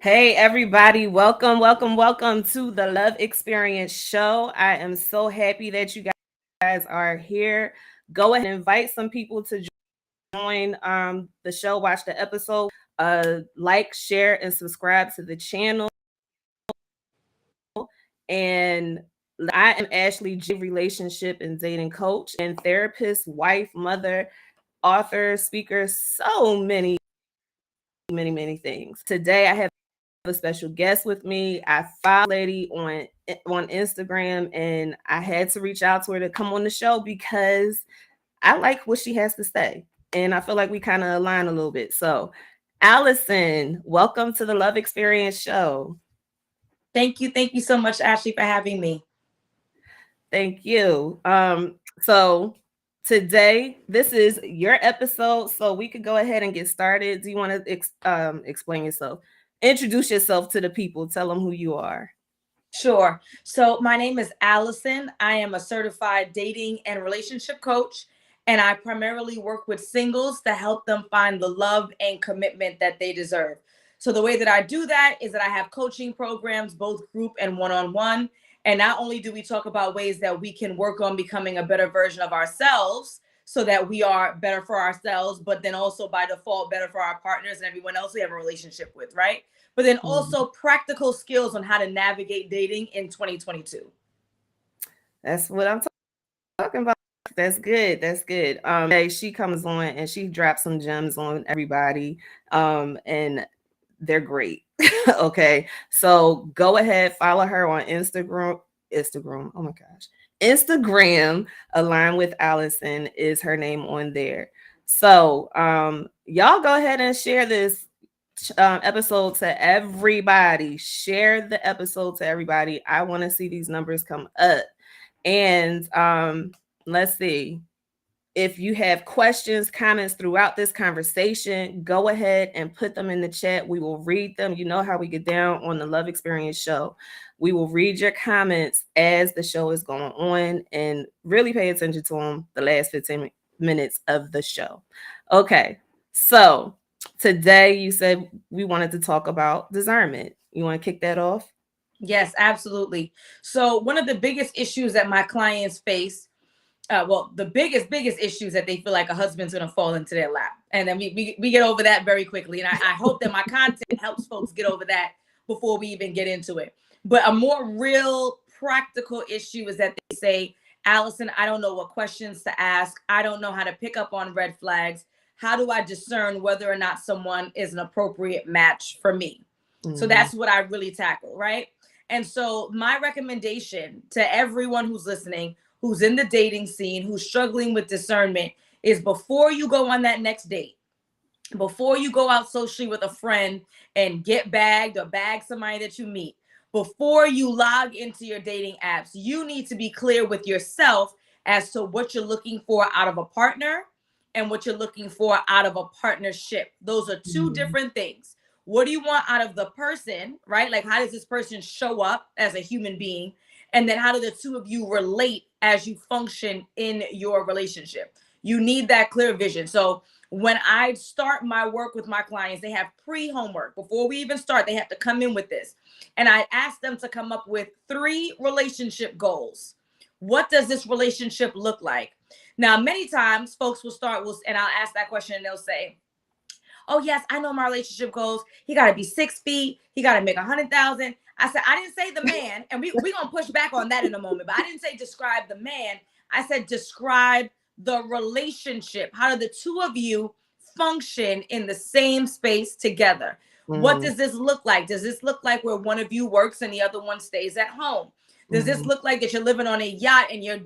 Hey, everybody. Welcome to the Love Experience Show. I am so happy that you guys are here. Go ahead and invite some people to join the show, watch the episode, like, share, and subscribe to the channel. And I am Ashley J, relationship and dating coach and therapist, wife, mother, author, speaker, so many things. Today I have a special guest with me. I followed lady on Instagram and I had to reach out to her to come on the show because I like what she has to say. And I feel like we kind of align a little bit. So, Allison, welcome to the Love Experience Show. Thank you. Thank you so much, Ashley, for having me. Thank you. So today this is your episode, so we could go ahead and get started. Do you want to explain yourself? Introduce yourself to the people. Tell them who you are. Sure. So, my name is Allison. I am a certified dating and relationship coach, and I primarily work with singles to help them find the love and commitment that they deserve. So, the way that I do that is that I have coaching programs, both group and one on one. And not only do we talk about ways that we can work on becoming a better version of ourselves so that we are better for ourselves, but then also by default, better for our partners and everyone else we have a relationship with, right? But then Mhm. also practical skills on how to navigate dating in 2022. That's what I'm talking about. That's good. That's good. Hey, she comes on and she drops some gems on everybody. And they're great. Okay. So go ahead, follow her on Instagram. Instagram. Oh my gosh. Instagram, Align with Allison is her name on there. So y'all go ahead and share this episode to everybody. Share the episode to everybody. I want to see these numbers come up. And let's see. If you have questions, comments throughout this conversation, go ahead and put them in the chat. We will read them. You know how we get down on the Love Experience Show. We will read your comments as the show is going on and really pay attention to them the last 15 minutes of the show. Okay, so today you said we wanted to talk about discernment. You want to kick that off? Yes, absolutely. So, one of the biggest issues that my clients face, well, the biggest issues that they feel like a husband's going to fall into their lap. And then we get over that very quickly. And I hope that my content helps folks get over that before we even get into it. But a more real practical issue is that they say, Allison, I don't know what questions to ask. I don't know how to pick up on red flags. How do I discern whether or not someone is an appropriate match for me? So Mm-hmm. that's what I really tackle, right? And so my recommendation to everyone who's listening, who's in the dating scene, who's struggling with discernment, is before you go on that next date, before you go out socially with a friend and get bagged or bag somebody that you meet, before you log into your dating apps, you need to be clear with yourself as to what you're looking for out of a partner and what you're looking for out of a partnership. Those are two Mm-hmm. different things. What do you want out of the person, right? Like, how does this person show up as a human being? And then how do the two of you relate as you function in your relationship? You need that clear vision. So, when I start my work with my clients, they have pre-homework. Before we even start, they have to come in with this. And I ask them to come up with 3 relationship goals. What does this relationship look like? Now, many times folks will start with, and I'll ask that question and they'll say, oh yes, I know my relationship goals. He got to be 6 feet. He got to make 100,000. I said, I didn't say the man, and we gonna push back on that in a moment, but I didn't say describe the man. I said describe the relationship. How do the two of you function in the same space together? What Mm-hmm. does this look like? Does this look like where one of you works and the other one stays at home? Does this Mm-hmm. look like that you're living on a yacht and you're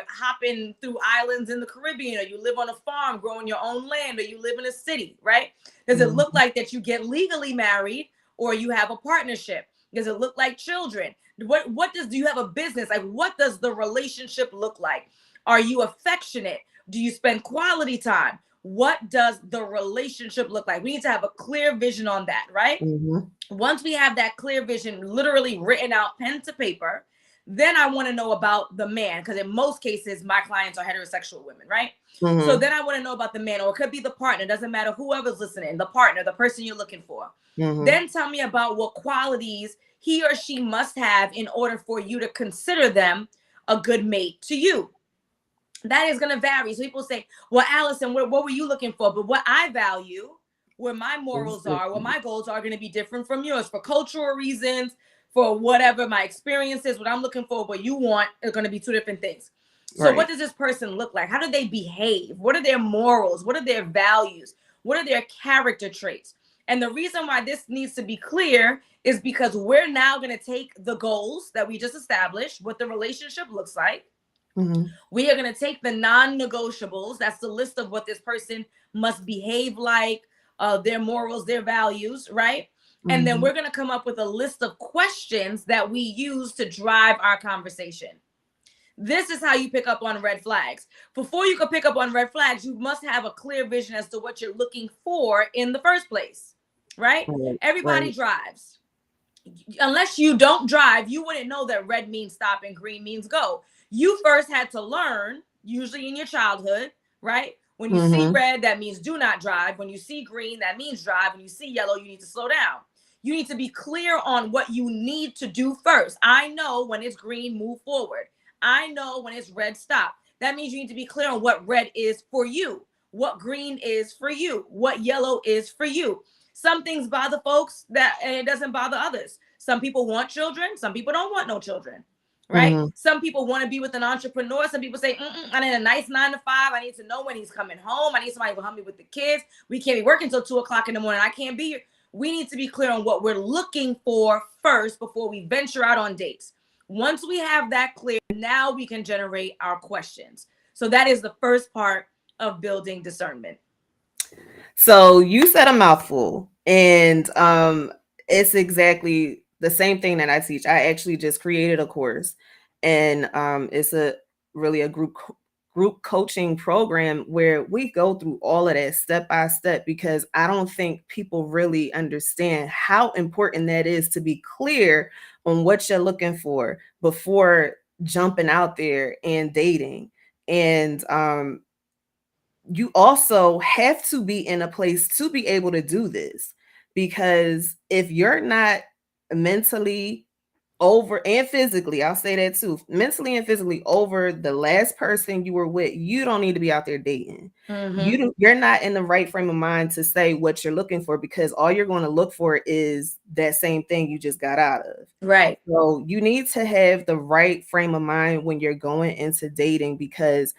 hopping through islands in the Caribbean, or you live on a farm growing your own land, or you live in a city, right? Does it look Mm-hmm. like that you get legally married or you have a partnership? Does it look like children? Do you have a business? Like, what does the relationship look like? Are you affectionate? Do you spend quality time? What does the relationship look like? We need to have a clear vision on that, right? Mm-hmm. Once we have that clear vision literally written out pen to paper, Then I want to know about the man, because in most cases, my clients are heterosexual women, right? Mhm. So then I want to know about the man, or it could be the partner. Doesn't matter, whoever's listening, the partner, the person you're looking for. Mhm. Then tell me about what qualities he or she must have in order for you to consider them a good mate to you. That is going to vary. So people say, well, Allison, what were you looking for? But what I value, where my morals are, what my goals are going to be different from yours for cultural reasons, for whatever my experience is, what I'm looking for, what you want are going to be two different things. So Right. what does this person look like? How do they behave? What are their morals? What are their values? What are their character traits? And the reason why this needs to be clear is because we're now going to take the goals that we just established, what the relationship looks like. Mhm. We are going to take the non-negotiables. That's the list of what this person must behave like, their morals, their values, right? And then Mhm. we're going to come up with a list of questions that we use to drive our conversation. This is how you pick up on red flags. Before you can pick up on red flags, you must have a clear vision as to what you're looking for in the first place, right? Right. Everybody Right. drives. Unless you don't drive, you wouldn't know that red means stop and green means go. You first had to learn, usually in your childhood, right? When you see Mhm. red, that means do not drive. When you see green, that means drive. When you see yellow, you need to slow down. You need to be clear on what you need to do first. I know when it's green, move forward. I know when it's red, stop. That means you need to be clear on what red is for you, what green is for you, what yellow is for you. Some things bother folks that and it doesn't bother others. Some people want children, some people don't want no children, right? Mhm. Some people want to be with an entrepreneur. Some people say, I need a nice 9 to 5. I need to know when he's coming home. I need somebody to help me with the kids. We can't be working until 2 o'clock in the morning. I can't be here. We need to be clear on what we're looking for first before we venture out on dates. Once we have that clear, now we can generate our questions. So that is the first part of building discernment. So you said a mouthful, and it's exactly the same thing that I teach. I actually just created a course, and it's a really a group coaching program where we go through all of that step by step, because I don't think people really understand how important that is to be clear on what you're looking for before jumping out there and dating. And you also have to be in a place to be able to do this, because if you're not mentally over and physically, I'll say that too, mentally and physically over the last person you were with, you don't need to be out there dating. You're not in the right frame of mind to say what you're looking for, because all you're going to look for is that same thing you just got out of. Right. So you need to have the right frame of mind when you're going into dating, because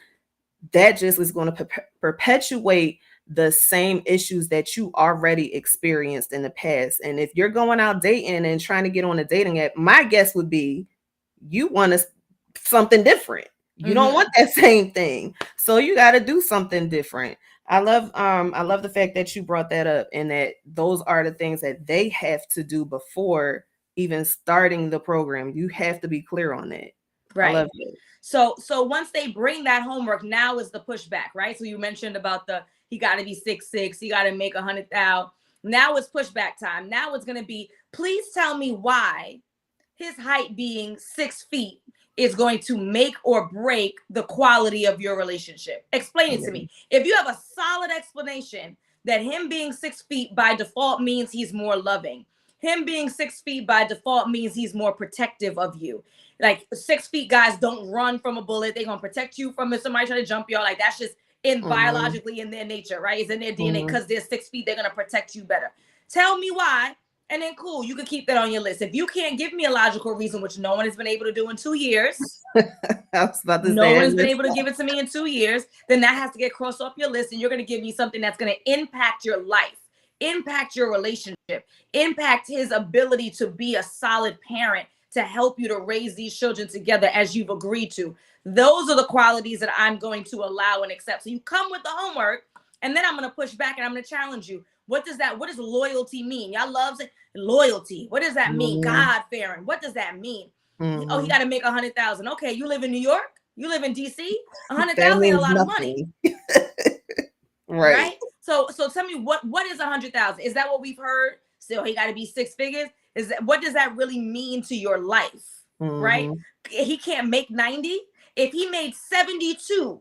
that just is going to perpetuate the same issues that you already experienced in the past. And if you're going out dating and trying to get on a dating app, my guess would be you want something different. You don't want that same thing. So you got to do something different. I love the fact that you brought that up, and that those are the things that they have to do before even starting the program. You have to be clear on that. I Right. love it. So once they bring that homework, now is the pushback, right? So you mentioned about he got to be 6'6", he got to make 100,000. Now it's pushback time. Now it's going to be, please tell me why his height being 6 feet is going to make or break the quality of your relationship. Explain it to me. If you have a solid explanation that him being 6 feet by default means he's more loving, him being 6 feet by default means he's more protective of you. Like 6 feet guys don't run from a bullet. They're going to protect you from if somebody try to jump y'all. Like that's just biologically in their nature, right? It's in their DNA. Because they're 6 feet, they're going to protect you better. Tell me why. And then cool, you can keep that on your list. If you can't give me a logical reason, which no one has been able to do in 2 years, no one has been able to give it to me in 2 years, then that has to get crossed off your list. And you're going to give me something that's going to impact your life, impact your relationship, impact his ability to be a solid parent, to help you to raise these children together as you've agreed to. Those are the qualities that I'm going to allow and accept. So you come with the homework, and then I'm going to push back and I'm going to challenge you. What does loyalty mean? Y'all love loyalty. What does that mean? God fearing. What does that mean? Oh, he got to make 100,000. Okay, you live in New York? You live in DC? 100,000 ain't a lot of money. Right? So tell me what is 100,000? Is that what we've heard? Still, he got to be 6 figures. What does that really mean to your life? right? Mm-hmm. He can't make 90. If he made 72,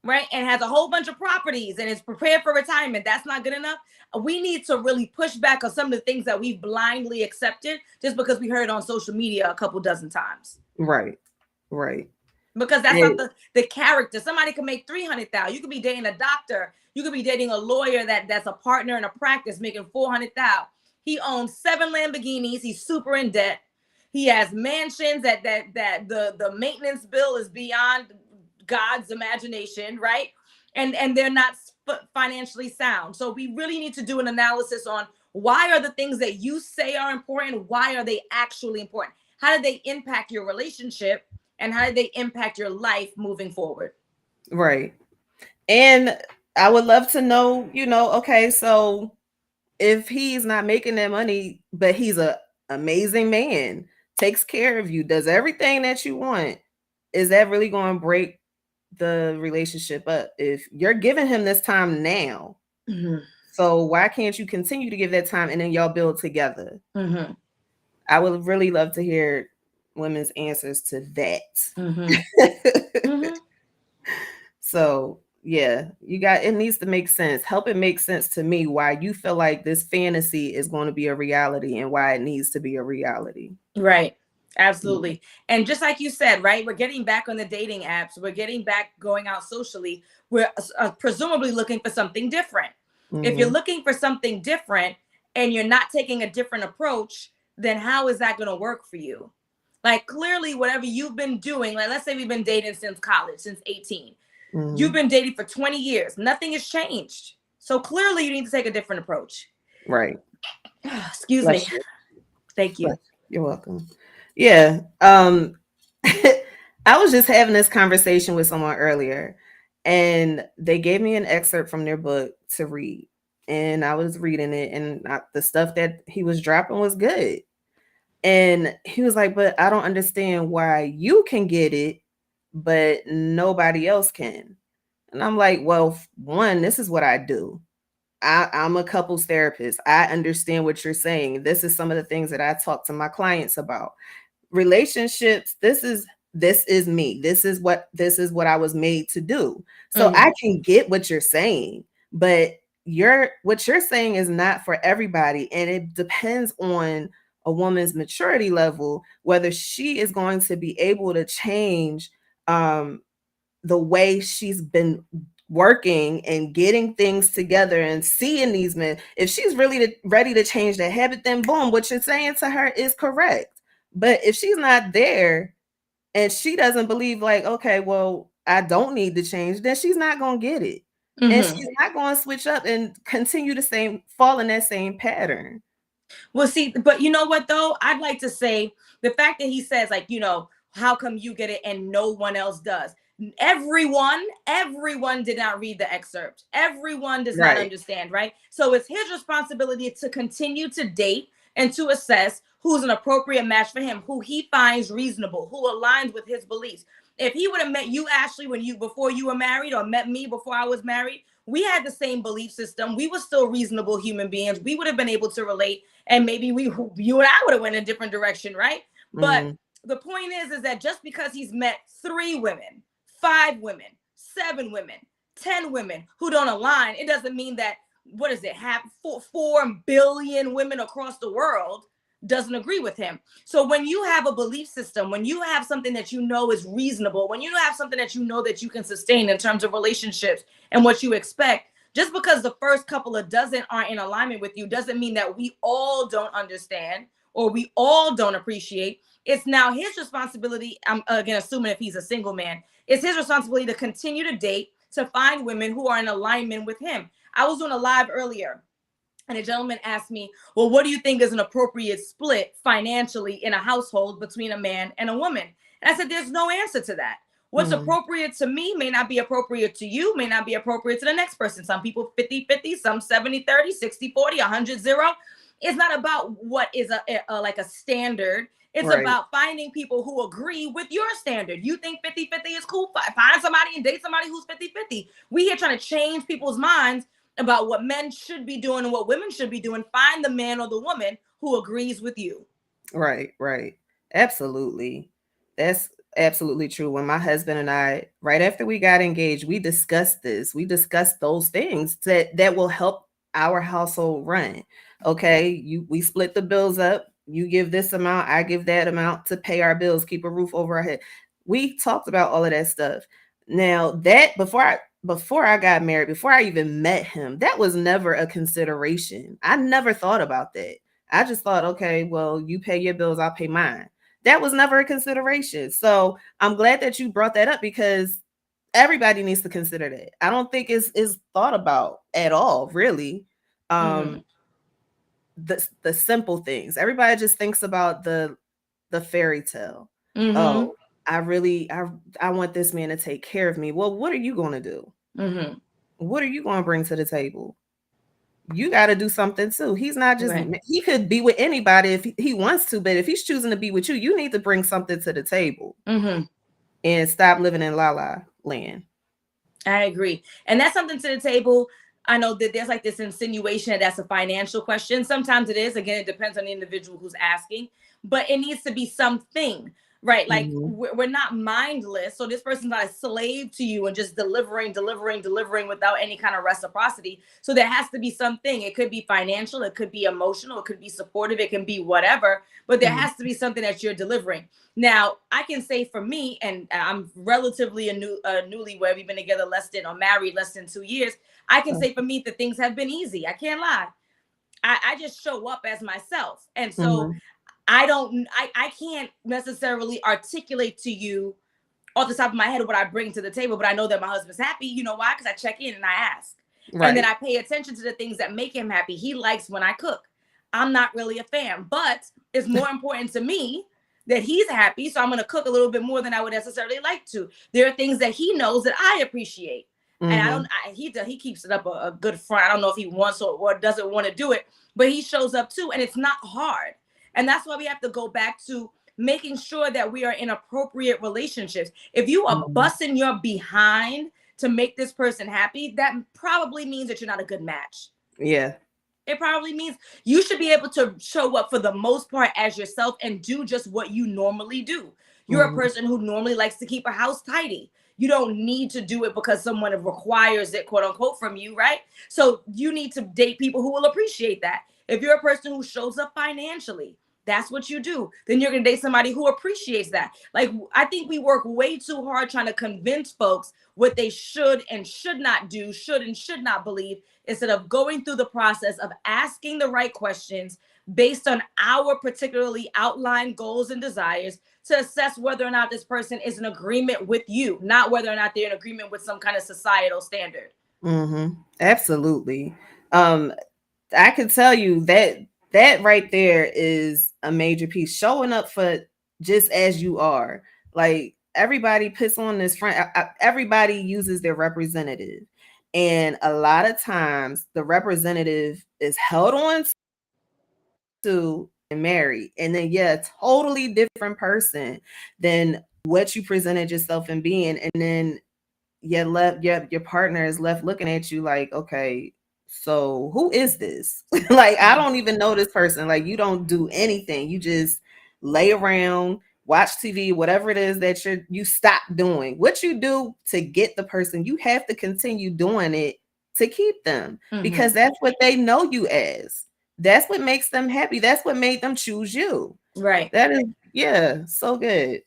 right, and has a whole bunch of properties and is prepared for retirement, that's not good enough. We need to really push back on some of the things that we've blindly accepted just because we heard it on social media a couple dozen times. Right. Right. Because that's not And, the character. Somebody can make 300,000. You could be dating a doctor. You could be dating a lawyer that's a partner in a practice making 400,000. He owns 7 Lamborghinis. He's super in debt. He has mansions that the maintenance bill is beyond God's imagination, right? And they're not financially sound. So we really need to do an analysis on why are the things that you say are important, why are they actually important? How do they impact your relationship? And how do they impact your life moving forward? right. And I would love to know, okay, so if he's not making that money, but he's a amazing man, takes care of you, does everything that you want, is that really going to break the relationship up? If you're giving him this time now, so why can't you continue to give that time and then y'all build together? I would really love to hear women's answers to that. So yeah, it needs to make sense. Help it make sense to me why you feel like this fantasy is going to be a reality and why it needs to be a reality. Right. Absolutely. And just like you said, right, we're getting back on the dating apps. We're getting back going out socially. We're presumably looking for something different. If you're looking for something different and you're not taking a different approach, then how is that going to work for you? Like clearly, whatever you've been doing, like let's say we've been dating since college, since 18. You've been dating for 20 years. Nothing has changed. So clearly you need to take a different approach. Right. Excuse me. Thank you. You're welcome. Yeah. I was just having this conversation with someone earlier and they gave me an excerpt from their book to read. And I was reading it and the stuff that he was dropping was good. And he was like, but I don't understand why you can get it, but nobody else can. And I'm like, well, one, this is what I do. I'm a couples therapist. I understand what you're saying. This is some of the things that I talk to my clients about. Relationships, this is me. This is what I was made to do. So I can get what you're saying, but what you're saying is not for everybody. And it depends on a woman's maturity level, whether she is going to be able to change the way she's been working and getting things together and seeing these men. If she's really ready to change that habit, then boom, what you're saying to her is correct. But if she's not there and she doesn't believe like, okay, well, I don't need to change, then she's not going to get it. And she's not going to switch up and continue to fall in that same pattern. Well, see, but you know what, though? I'd like to say the fact that he says, like, how come you get it and no one else does? Everyone did not read the excerpt. Everyone does not understand, right? So it's his responsibility to continue to date and to assess who's an appropriate match for him, who he finds reasonable, who aligns with his beliefs. If he would have met you, Ashley, before you were married, or met me before I was married, we had the same belief system. We were still reasonable human beings. We would have been able to relate, and maybe you and I would have went in a different direction, right? But the point is that just because he's met 3 women, 5 women, 7 women, 10 women who don't align, it doesn't mean that, have 4 billion women across the world doesn't agree with him. So when you have a belief system, when you have something that you know is reasonable, when you have something that you know that you can sustain in terms of relationships and what you expect, just because the first couple of dozen aren't in alignment with you doesn't mean that we all don't understand or we all don't appreciate. It's now his responsibility. I'm again assuming if he's a single man, it's his responsibility to continue to date, to find women who are in alignment with him. I was doing a live earlier and a gentleman asked me, well, what do you think is an appropriate split financially in a household between a man and a woman? And I said, there's no answer to that. What's appropriate to me may not be appropriate to you, may not be appropriate to the next person. Some people 50-50, some 70-30, 60-40, 100-0. It's not about what is like a standard. It's about finding people who agree with your standard. You think 50-50 is cool? Find somebody and date somebody who's 50-50. We here trying to change people's minds about what men should be doing and what women should be doing. Find the man or the woman who agrees with you. Right. Absolutely. That's absolutely true. When my husband and I, right after we got engaged, we discussed this. We discussed those things that will help our household run. Okay, we split the bills up. You give this amount, I give that amount to pay our bills, keep a roof over our head. We talked about all of that stuff. Now, that before I got married, before I even met him, that was never a consideration. I never thought about that. I just thought, okay, well, you pay your bills, I'll pay mine. That was never a consideration. So I'm glad that you brought that up because everybody needs to consider that. I don't think it's thought about at all, really. Mm-hmm. Um, the simple things. Everybody just thinks about the fairy tale. Mm-hmm. Oh, I want this man to take care of me. Well, what are you going to do? Mm-hmm. What are you going to bring to the table? You got to do something too. He's not just, Right. he could be with anybody if he wants to, but if he's choosing to be with you, you need to bring something to the table Mm-hmm. and stop living in la la land. I agree. And that's something to the table. I know that there's like this insinuation that that's a financial question. Sometimes it is. Again, it depends on the individual who's asking, but it needs to be something, right? Like Mhm. we're not mindless. So this person's not a slave to you and just delivering without any kind of reciprocity. So there has to be something. It could be financial, it could be emotional, it could be supportive, it can be whatever, but there Mhm. has to be something that you're delivering. Now, I can say for me, and I'm relatively a newlywed. We've been together less than or married less than 2 years. I can say for me that things have been easy. I can't lie. I just show up as myself, and so Mhm. I can't necessarily articulate to you off the top of my head what I bring to the table, but I know that my husband's happy. You know why? Because I check in and I ask, and then Right. I pay attention to the things that make him happy. He likes when I cook. I'm not really a fan, but it's more important to me that he's happy. So I'm going to cook a little bit more than I would necessarily like to. There are things that he knows that I appreciate. And I don't, Mhm. he keeps it up a good front. I don't know if he wants or doesn't want to do it, but he shows up too. And it's not hard. And that's why we have to go back to making sure that we are in appropriate relationships. If you are Mhm. busting your behind to make this person happy, that probably means that you're not a good match. Yeah. It probably means you should be able to show up for the most part as yourself and do just what you normally do. You're a Mhm. person who normally likes to keep a house tidy. You don't need to do it because someone requires it, quote unquote, from you, right? So you need to date people who will appreciate that. If you're a person who shows up financially, that's what you do. Then you're going to date somebody who appreciates that. Like, I think we work way too hard trying to convince folks what they should and should not do, should and should not believe, instead of going through the process of asking the right questions based on our particularly outlined goals and desires to assess whether or not this person is in agreement with you, not whether or not they're in agreement with some kind of societal standard. Mhm. Absolutely. Um, I can tell you that right there is a major piece. Showing up for just as you are. Like everybody puts on this front. Everybody uses their representative, and a lot of times the representative is held on to and married, and then yeah, totally different person than what you presented yourself in being, and then your partner is left looking at you like, okay, so who is this? Like, I don't even know this person. Like, you don't do anything. You just lay around, watch TV, whatever it is that you stop doing. What you do to get the person, you have to continue doing it to keep them Mm-hmm. because that's what they know you as. That's what makes them happy. That's what made them choose you. Right. That is, yeah, so good.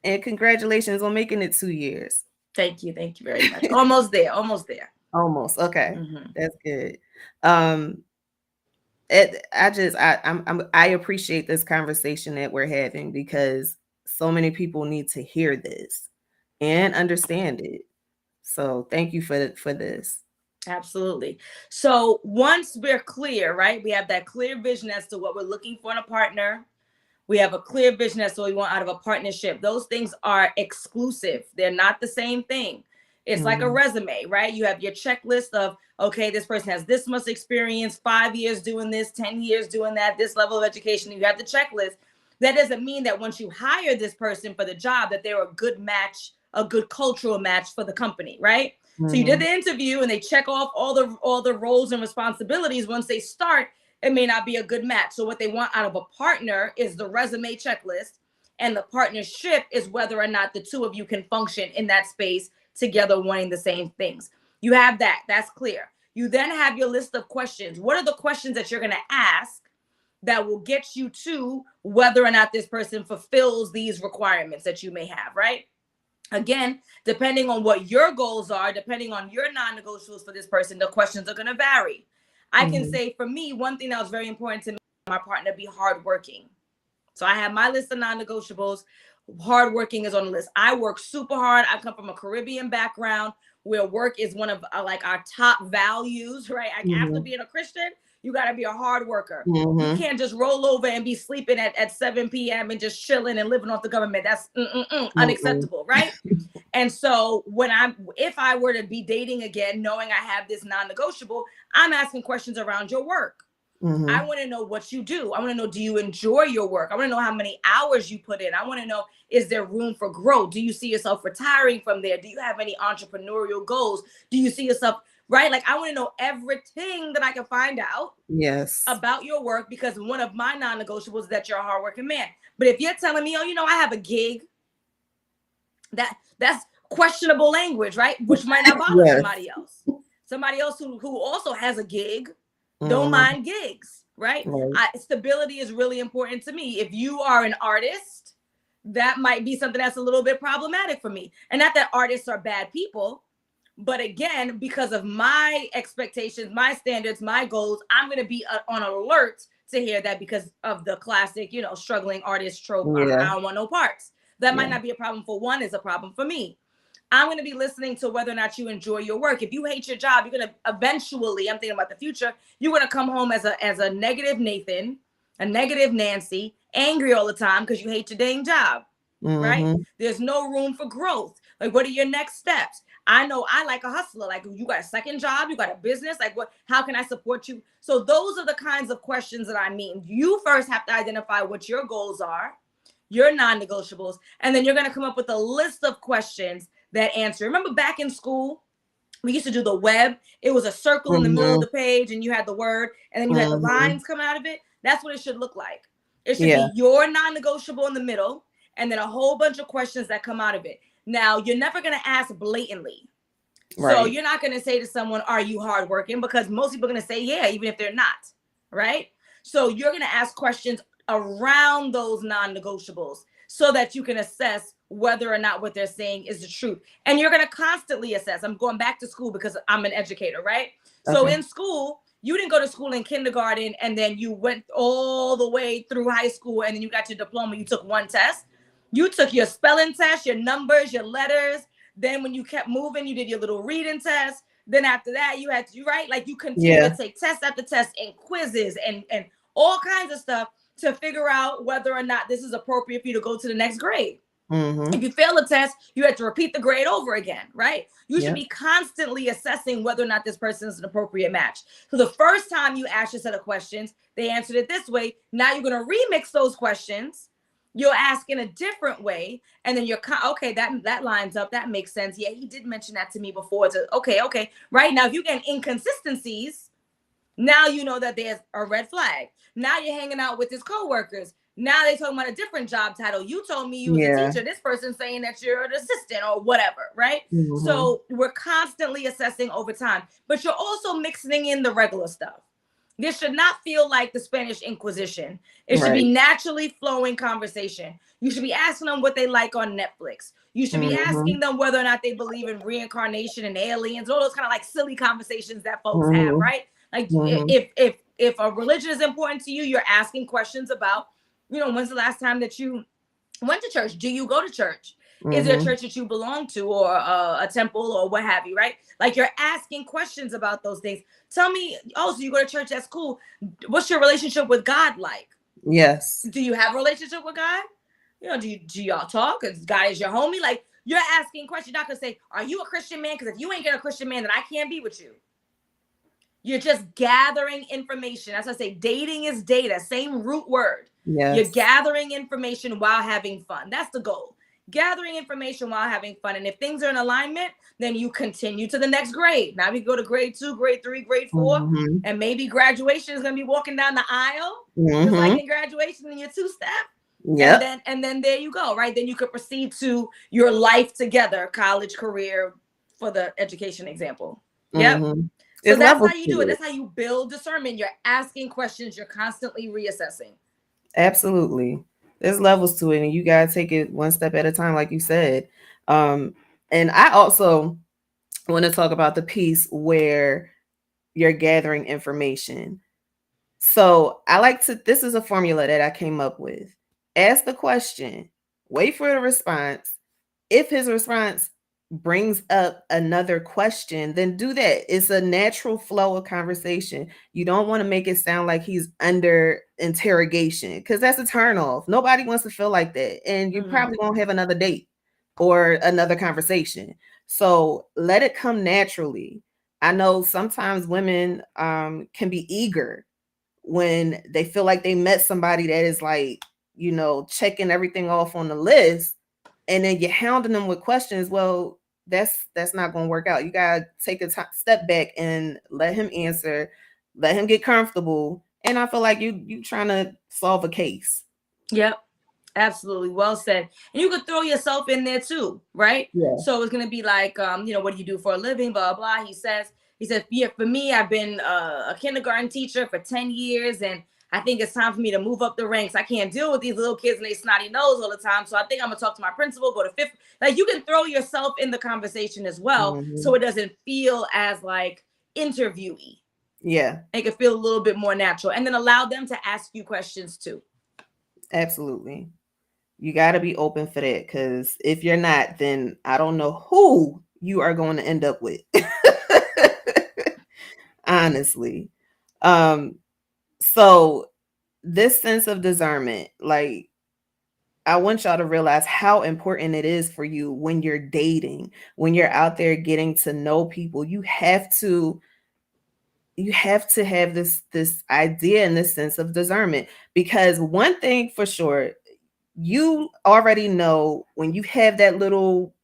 And congratulations on making it 2 years. Thank you. Thank you very much. Almost there. Almost there. Almost. Okay. Mm-hmm. That's good. Um I appreciate this conversation that we're having because so many people need to hear this and understand it. So thank you for this. Absolutely. So once we're clear, right, we have that clear vision as to what we're looking for in a partner. We have a clear vision as to what we want out of a partnership. Those things are exclusive. They're not the same thing. It's like a Mhm. resume, right? You have your checklist of, okay, this person has this much experience, 5 years doing this, 10 years doing that, this level of education. You have the checklist. That doesn't mean that once you hire this person for the job, that they're a good match, a good cultural match for the company, right? So you did Mhm. the interview and they check off all the roles and responsibilities. Once they start, it may not be a good match. So what they want out of a partner is the resume checklist, and the partnership is whether or not the two of you can function in that space together, wanting the same things. You have that. That's clear. You then have your list of questions. What are the questions that you're going to ask that will get you to whether or not this person fulfills these requirements that you may have, right? Again, depending on what your goals are, depending on your non-negotiables for this person, the questions are going to vary. I can say for me, one thing that was very important to me, my partner be hardworking. So I have my list of non-negotiables. Hardworking is on the list. I work super hard. I come from a Caribbean background where work is one of like our top values, right? After being a Christian, you got to be a hard worker. You can't just roll over and be sleeping at 7 p.m. and just chilling and living off the government. That's unacceptable, right? And so if I were to be dating again, knowing I have this non-negotiable, I'm asking questions around your work. I want to know what you do. I want to know, do you enjoy your work? I want to know how many hours you put in. I want to know, is there room for growth? Do you see yourself retiring from there? Do you have any entrepreneurial goals? Do you see yourself, right? Like, I want to know everything that I can find out about your work, because one of my non-negotiables is that you're a hardworking man. But if you're telling me, oh, I have a gig, that's questionable language, right? Which might not bother somebody else. Somebody else who also has a gig, don't mind gigs, right? Stability is really important to me. If you are an artist, that might be something that's a little bit problematic for me. And not that artists are bad people, but again, because of my expectations, my standards, my goals, I'm going to be on alert to hear that, because of the classic, struggling artist trope. I don't want no parts. That might not be a problem for one, is a problem for me. I'm going to be listening to whether or not you enjoy your work. If you hate your job, you're going to eventually, I'm thinking about the future, you're going to come home as a negative Nathan, a negative Nancy, angry all the time because you hate your dang job, right? There's no room for growth. Like, what are your next steps? I know I like a hustler. Like, you got a second job, you got a business. Like, how can I support you? So those are the kinds of questions that I mean. You first have to identify what your goals are, your non-negotiables, and then you're going to come up with a list of questions that answer. Remember back in school, we used to do the web. It was a circle in the middle of the page, and you had the word, and then you had the lines coming out of it. That's what it should look like. It should be your non-negotiable in the middle, and then a whole bunch of questions that come out of it. Now, you're never going to ask blatantly. So you're not going to say to someone, are you hardworking? Because most people are going to say, yeah, even if they're not, right? So you're going to ask questions around those non-negotiables so that you can assess whether or not what they're saying is the truth. And you're going to constantly assess. I'm going back to school because I'm an educator, right? So in school, you didn't go to school in kindergarten and then you went all the way through high school and then you got your diploma. You took one test. You took your spelling test, your numbers, your letters. Then when you kept moving, you did your little reading test. Then after that, you had to, right? Like, you continue to take test after test and quizzes and all kinds of stuff to figure out whether or not this is appropriate for you to go to the next grade. If you fail a test, you have to repeat the grade over again, right? You should be constantly assessing whether or not this person is an appropriate match. So the first time you ask your set of questions, they answered it this way. Now you're going to remix those questions. You'll ask in a different way. And then you're, okay, that lines up. That makes sense. Yeah, he did mention that to me before. Okay. Right now, if you get inconsistencies, now you know that there's a red flag. Now you're hanging out with his coworkers. Now they talking about a different job title. You told me you was a teacher. This person's saying that you're an assistant or whatever, right? So we're constantly assessing over time, but you're also mixing in the regular stuff. This should not feel like the Spanish Inquisition. It should be naturally flowing conversation. You should be asking them what they like on Netflix. You should be asking them whether or not they believe in reincarnation and aliens, all those kind of like silly conversations that folks have, right? Like if a religion is important to you, you're asking questions about, when's the last time that you went to church? Do you go to church? Is there a church that you belong to, or a temple, or what have you, right? Like, you're asking questions about those things. Tell me, so you go to church, that's cool. What's your relationship with God like? Yes. Do you have a relationship with God? Do y'all talk? Because God is your homie? Like, you're asking questions. You're not going to say, are you a Christian man? Because if you ain't get a Christian man, then I can't be with you. You're just gathering information. As I say, dating is data, same root word. Yes. You're gathering information while having fun. That's the goal. gathering information while having fun. And if things are in alignment, then you continue to the next grade. Now we go to grade 2, grade 3, grade 4, Mhm. and maybe graduation is going to be walking down the aisle, just like Mhm. in graduation in your 2-step. Yep. And then there you go, right? Then you could proceed to your life together, college, career, for the education example. Yep. Mhm. So There's that's levels how you to do it. it. That's how you build discernment. You're asking questions, you're constantly reassessing. Absolutely. There's levels to it, and you gotta take it one step at a time, like you said. And I also want to talk about the piece where you're gathering information. So I like to, this is a formula that I came up with. Ask the question, wait for the response. If his response brings up another question, then do that. It's a natural flow of conversation. You don't want to make it sound like he's under interrogation because that's a turn off. Nobody wants to feel like that. And you probably won't have another date or another conversation. So let it come naturally. I know sometimes women can be eager when they feel like they met somebody that is like, checking everything off on the list, and then you're hounding them with questions. Well, that's not going to work out. You got to take a step back and let him answer, let him get comfortable. And I feel like you trying to solve a case. Yep. Absolutely. Well said. And you could throw yourself in there too, right? Yeah. So it's gonna be like, what do you do for a living? Blah blah. He said, yeah, for me, I've been a kindergarten teacher for 10 years, and I think it's time for me to move up the ranks. I can't deal with these little kids and they snotty nose all the time. So I think I'm gonna talk to my principal, go to fifth. Like, you can throw yourself in the conversation as well, so it doesn't feel as like interviewee. Yeah. It can feel a little bit more natural, and then allow them to ask you questions too. Absolutely. You got to be open for that, because if you're not, then I don't know who you are going to end up with. Honestly. So this sense of discernment, like, I want y'all to realize how important it is for you when you're dating, when you're out there getting to know people. You have to have this idea and this sense of discernment, because one thing for sure, you already know when you have that little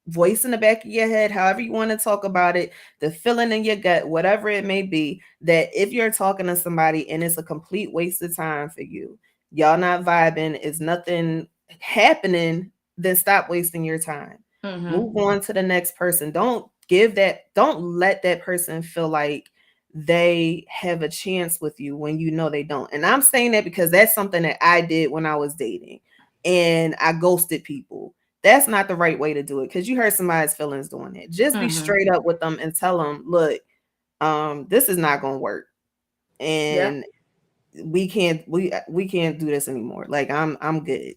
voice in the back of your head, however you want to talk about it, the feeling in your gut, whatever it may be, that if you're talking to somebody and it's a complete waste of time for you, y'all not vibing, is nothing happening, then stop wasting your time. Move on to the next person. Don't let that person feel like they have a chance with you when you know they don't. And I'm saying that because that's something that I did when I was dating, and I ghosted people. That's not the right way to do it, because you hurt somebody's feelings doing it. Just be straight up with them and tell them, look, this is not going to work, and we can't do this anymore. Like, I'm good.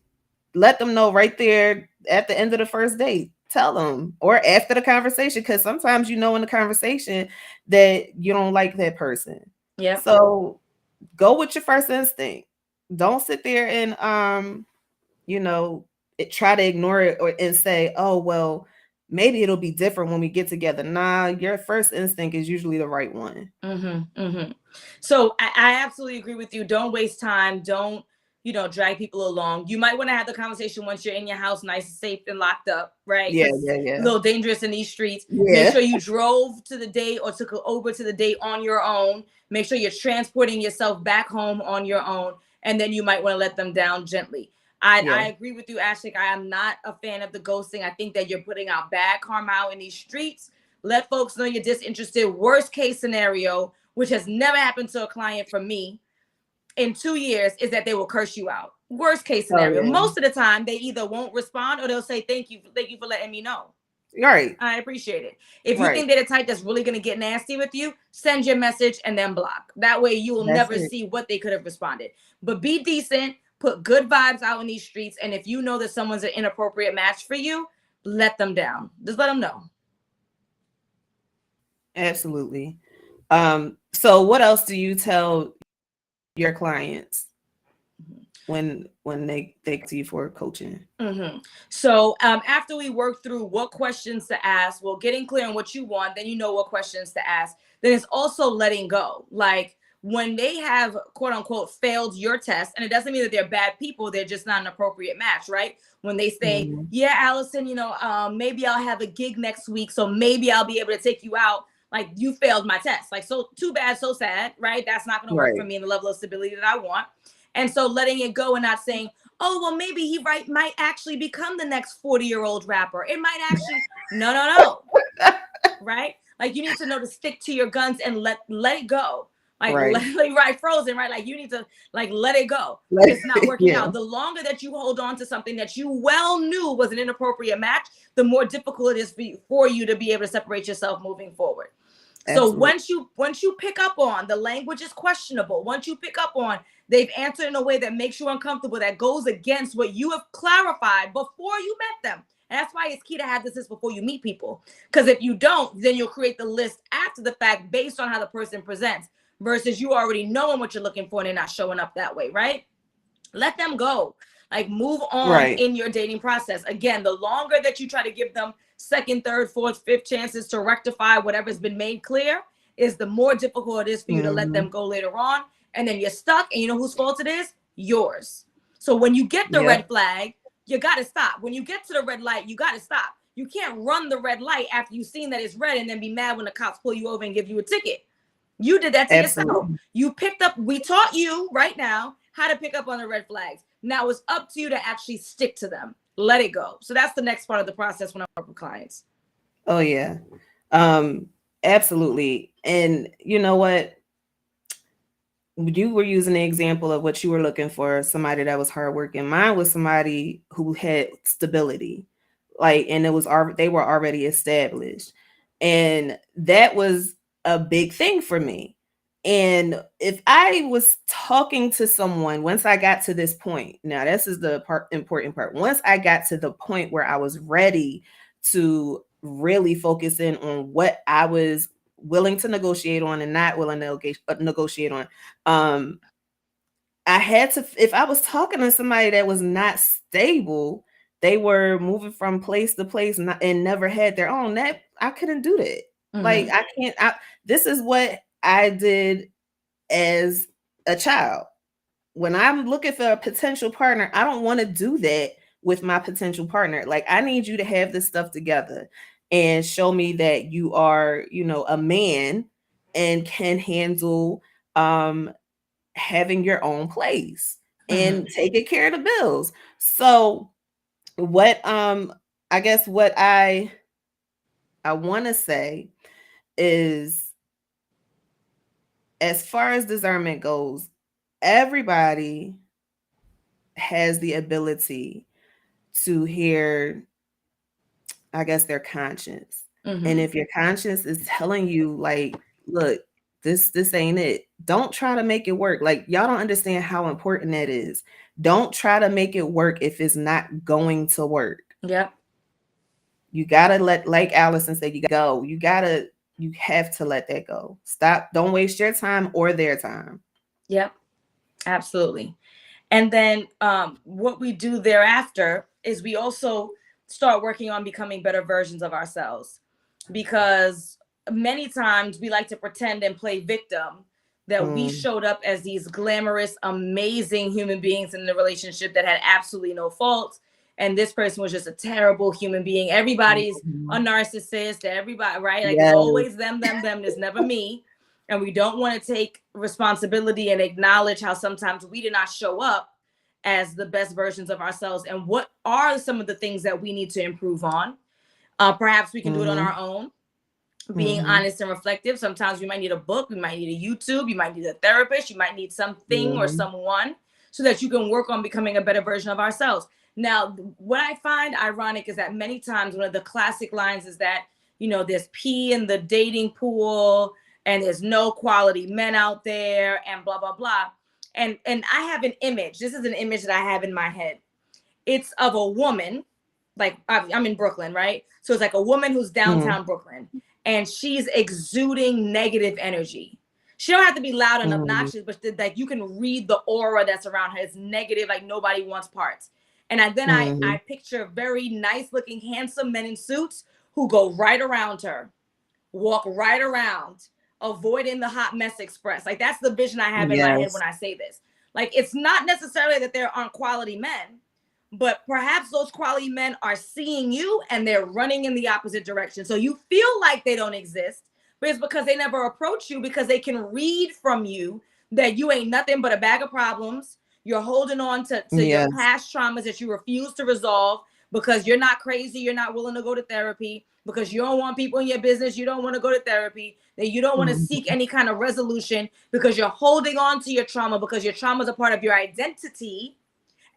Let them know right there at the end of the first date. Tell them, or after the conversation, because sometimes in the conversation that you don't like that person. Yeah. So go with your first instinct. Don't sit there and try to ignore it and say, oh, well, maybe it'll be different when we get together. Nah, your first instinct is usually the right one. So I absolutely agree with you. Don't waste time. Don't, drag people along. You might want to have the conversation once you're in your house, nice, safe, and locked up, right? Yeah. A little dangerous in these streets. Yeah. Make sure you drove to the date or took over to the date on your own. Make sure you're transporting yourself back home on your own. And then you might want to let them down gently. I agree with you, Ashik. I am not a fan of the ghosting. I think that you're putting out bad karma out in these streets. Let folks know you're disinterested. Worst case scenario, which has never happened to a client from me in 2 years, is that they will curse you out. Worst case scenario. Most of the time, they either won't respond or they'll say, thank you for letting me know. Right. I appreciate it. If you think they're the type that's really going to get nasty with you, send your message and then block. That way you will never see what they could have responded. But be decent, put good vibes out in these streets. And if you know that someone's an inappropriate match for you, let them down. Just let them know. Absolutely. So what else do you tell your clients when they to you for coaching? So after we work through what questions to ask, well, getting clear on what you want, then you know what questions to ask. Then it's also letting go. Like, when they have quote unquote failed your test, and it doesn't mean that they're bad people, they're just not an appropriate match, right? When they say, yeah, Allison, maybe I'll have a gig next week, so maybe I'll be able to take you out. Like, you failed my test. Like, so too bad, so sad, right? That's not going to work for me and the level of stability that I want. And so letting it go and not saying, oh, well, maybe he might actually become the next 40-year-old rapper. It might actually, no. Right? Like, you need to know to stick to your guns and let it go. Like, right, Frozen, right? Like, you need to let it go. It's not working out. The longer that you hold on to something that you well knew was an inappropriate match, the more difficult it is for you to be able to separate yourself moving forward. Absolutely. So once you pick up on the language is questionable, once you pick up on they've answered in a way that makes you uncomfortable, that goes against what you have clarified before you met them. And that's why it's key to have this list before you meet people. Because if you don't, then you'll create the list after the fact based on how the person presents versus you already knowing what you're looking for and they're not showing up that way, right? Let them go. Like, move on in your dating process. Again, the longer that you try to give them second, third, fourth, fifth chances to rectify whatever's been made clear, is the more difficult it is for you to let them go later on. And then you're stuck, and you know whose fault it is? Yours. So when you get the red flag, you got to stop. When you get to the red light, you got to stop. You can't run the red light after you've seen that it's red and then be mad when the cops pull you over and give you a ticket. You did that to yourself. You picked up, we taught you right now how to pick up on the red flags. Now it's up to you to actually stick to them. Let it go. So that's the next part of the process when I work with clients. Oh, yeah. Absolutely. And you know what? You were using the example of what you were looking for, somebody that was hardworking. Mine was somebody who had stability, and they were already established. And that was a big thing for me. And if I was talking to someone, once I got to this point, now this is the important part. Once I got to the point where I was ready to really focus in on what I was willing to negotiate on and not willing to negotiate on, I had to, if I was talking to somebody that was not stable, they were moving from place to place and never had their own, that I couldn't do that. Like, I can't, this is what I did as a child. When I'm looking for a potential partner, I don't want to do that with my potential partner. Like, I need you to have this stuff together and show me that you are, a man and can handle having your own place and taking care of the bills. So what I guess what I want to say is, as far as discernment goes, everybody has the ability to hear, I guess, their conscience. And if your conscience is telling you, like, look, this ain't it, don't try to make it work. Like, y'all don't understand how important that is. Don't try to make it work if it's not going to work. Yep. You gotta like Allison said, you have to let that go. Stop. Don't waste your time or their time. Yep. Absolutely. And then what we do thereafter is we also start working on becoming better versions of ourselves, because many times we like to pretend and play victim that we showed up as these glamorous, amazing human beings in the relationship that had absolutely no fault. And this person was just a terrible human being. Everybody's a narcissist, everybody, right? Like, it's always them. There's never me. And we don't want to take responsibility and acknowledge how sometimes we did not show up as the best versions of ourselves. And what are some of the things that we need to improve on? Perhaps we can do it on our own, being honest and reflective. Sometimes we might need a book, we might need a YouTube, you might need a therapist, you might need something or someone so that you can work on becoming a better version of ourselves. Now, what I find ironic is that many times one of the classic lines is that, there's pee in the dating pool and there's no quality men out there and blah, blah, blah. And I have an image. This is an image that I have in my head. It's of a woman, like, I'm in Brooklyn, right? So it's like a woman who's downtown Brooklyn, and she's exuding negative energy. She don't have to be loud and obnoxious, but like, you can read the aura that's around her. It's negative, like nobody wants parts. And I picture very nice looking, handsome men in suits who go right around her, walk right around, avoiding the hot mess express. Like that's the vision I have in my head Yes. when I say this. Like it's not necessarily that there aren't quality men, but perhaps those quality men are seeing you and they're running in the opposite direction. So you feel like they don't exist, but it's because they never approach you because they can read from you that you ain't nothing but a bag of problems. You're holding on to your Yes. past traumas that you refuse to resolve because you're not crazy. You're not willing to go to therapy because you don't want people in your business. You don't want to go to therapy. That you don't want to Mhm. seek any kind of resolution because you're holding on to your trauma because your trauma is a part of your identity.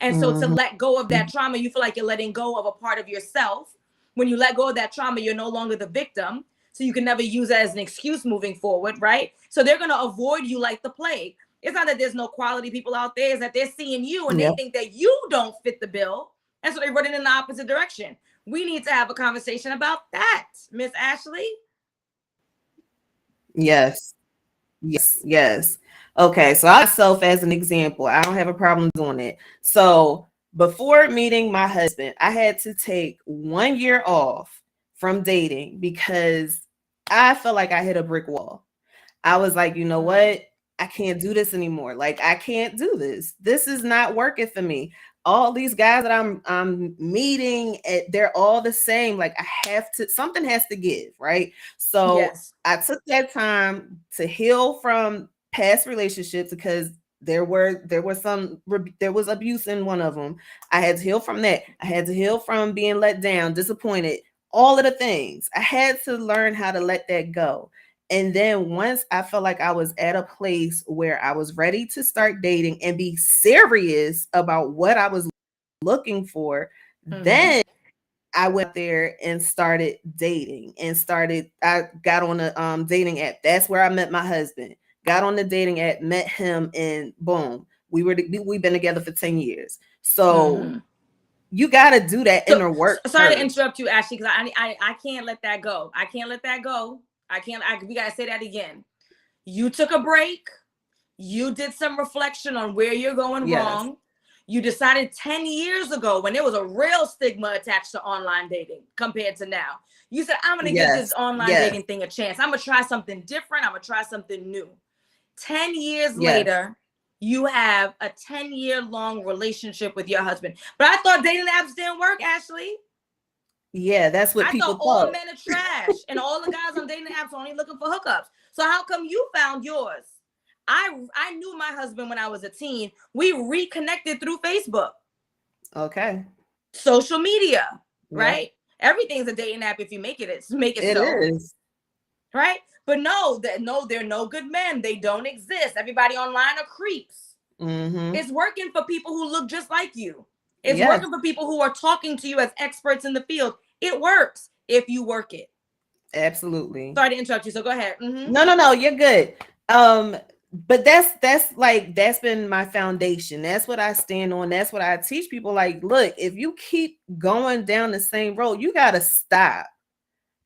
And so to Mhm. let go of that trauma, you feel like you're letting go of a part of yourself. When you let go of that trauma, you're no longer the victim. So you can never use that as an excuse moving forward, right? So they're going to avoid you like the plague. It's not that there's no quality people out there, it's that they're seeing you and Yep. they think that you don't fit the bill. And so they're running in the opposite direction. We need to have a conversation about that, Miss Ashley. Yes. Yes. Yes. Okay. So I myself as an example, I don't have a problem doing it. So before meeting my husband, I had to take 1 year off from dating because I felt like I hit a brick wall. I was like, you know what? I can't do this anymore. Like I can't do this. This is not working for me. All these guys that I'm meeting, they're all the same. Like I have to, something has to give, right? So Yes. I took that time to heal from past relationships because there was abuse in one of them. I had to heal from that. I had to heal from being let down, disappointed, all of the things. I had to learn how to let that go. And then once I felt like I was at a place where I was ready to start dating and be serious about what I was looking for, then I went there and started dating and I got on a dating app. That's where I met my husband. Got on the dating app, met him, and boom, we've been together for 10 years. So you got to do that inner work Sorry to first. interrupt you, Ashley, because I can't let that go. I can't let that go. We gotta say that again. You took a break. You did some reflection on where you're going Yes. wrong. You decided 10 years ago when there was a real stigma attached to online dating compared to now. You said, I'm gonna give this Yes. online Yes. dating thing a chance. I'm gonna try something different. I'm gonna try something new. 10 years Yes. later, you have a 10-year long relationship with your husband. But I thought dating apps didn't work, Ashley. Yeah, that's what I people thought all thought. men are trash and all the guys on dating apps are only looking for hookups. So how come you found yours? I knew my husband when I was a teen. We reconnected through Facebook. Okay. Social media, Yep. right? Everything's a dating app if you make it It so. is. Right? But no, they're no good men. They don't exist. Everybody online are creeps. Mm-hmm. It's working for people who look just like you. It's Yes. working for people who are talking to you as experts in the field. It works if you work it. Absolutely. Sorry to interrupt you. So go ahead. No, you're good. But that's been my foundation. That's what I stand on. That's what I teach people. Like, look, if you keep going down the same road, you gotta stop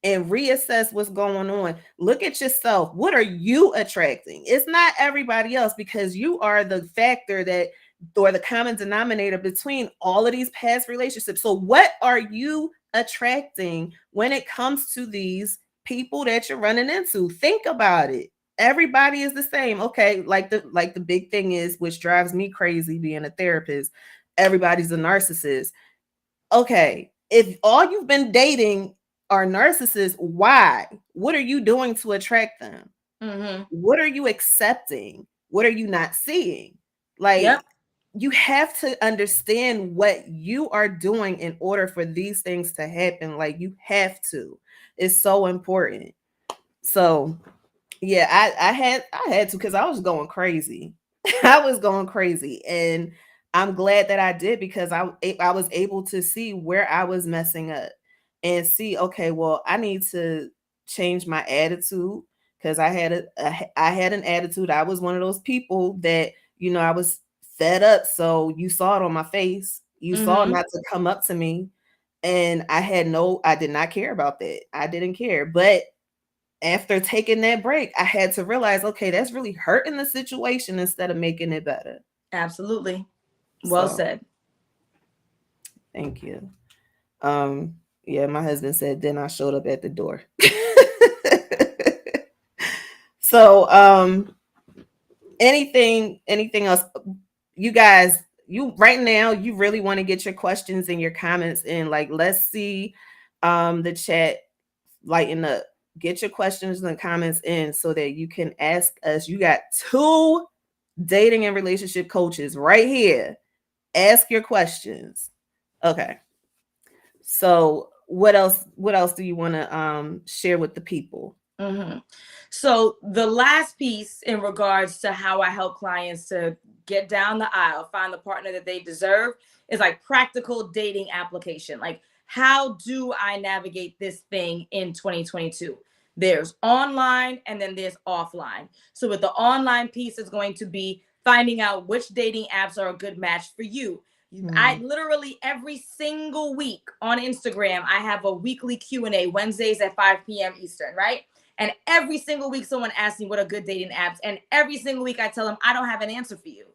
and reassess what's going on. Look at yourself. What are you attracting? It's not everybody else because you are the factor that or the common denominator between all of these past relationships. So what are you attracting when it comes to these people that you're running into? Think about it. Everybody is the same. Okay, like the big thing is, which drives me crazy being a therapist, everybody's a narcissist. Okay, if all you've been dating are narcissists, why? What are you doing to attract them? What are you accepting? What are you not seeing? Like, you have to understand what you are doing in order for these things to happen. Like, you have to. It's so important. So, yeah, I had to because I was going crazy. I was going crazy, and I'm glad that I did because I was able to see where I was messing up and see, okay, well, I need to change my attitude because I had an attitude. I was one of those people that, I was fed up. So you saw it on my face. You saw not to come up to me. And I did not care about that. I didn't care. But after taking that break, I had to realize, okay, that's really hurting the situation instead of making it better. Absolutely. Well said. Thank you. Yeah, my husband said, then I showed up at the door. So anything else? You guys, you right now, you really want to get your questions and your comments in. Like, let's see the chat lighten up. Get your questions and comments in so that you can ask us. You got two dating and relationship coaches right here. Ask your questions. Okay. So what else? What else do you want to share with the people? Mm-hmm. So the last piece in regards to how I help clients to get down the aisle, find the partner that they deserve, is like practical dating application. Like, how do I navigate this thing in 2022? There's online and then there's offline. So with the online piece, it's going to be finding out which dating apps are a good match for you. I literally every single week on Instagram, I have a weekly Q&A Wednesdays at 5 p.m. Eastern, right? And every single week, someone asks me what are good dating apps. And every single week, I tell them, I don't have an answer for you.